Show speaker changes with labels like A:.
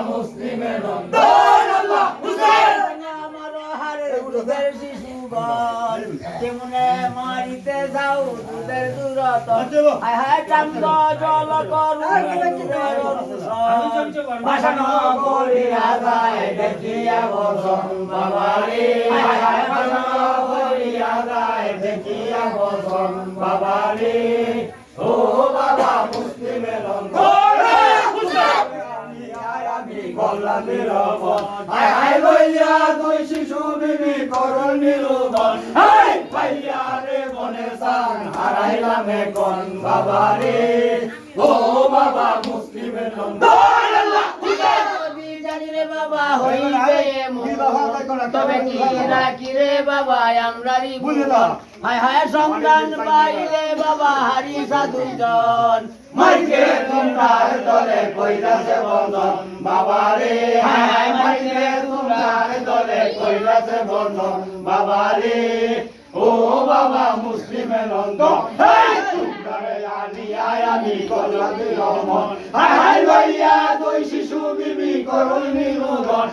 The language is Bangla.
A: মুসলিমের নন্দন আল্লাহ হুসেন
B: আমার হারে দুধের শিশুগণ তেমনে মারিতে যাও দুধের দূরত হায় হায় চান্দ জল
A: ভাষানো করিয়া যায় দেখিয়া বসন বাবারে হায় হায় ভাষানো করিয়া যায় দেখিয়া বসন বাবারে ও বাবা মুসলিমের নন্দন আমি গল্লাম নিরবন হায় হায় লইয়া দুই শিশু বিবি করল নিরোধন হায় ভাইয়া রে বনে সান হারাইলাম এখন বাবারে ও বাবা মুসলিমের নন্দন আল্লাহ হুসেন
B: জানি রে বাবা হইবে তবে কি রাখি রে বাবা আমরারি হায় হায় সন্তান পাইলে বাবা হারি সাধুজন
A: মাইকে তোমরার দলে কইলাছে বন্ধন বাবারে হায় হায় মাইকে তোমরার দলে কইলাছে বন্ধন বাবারে ও বাবা মুসলিমের নন্দন হায় তোমরারে আনিয়া আমি করলাম রহমন হায় হায় লইয়া দুই শিশু বিবি করল নিরোধন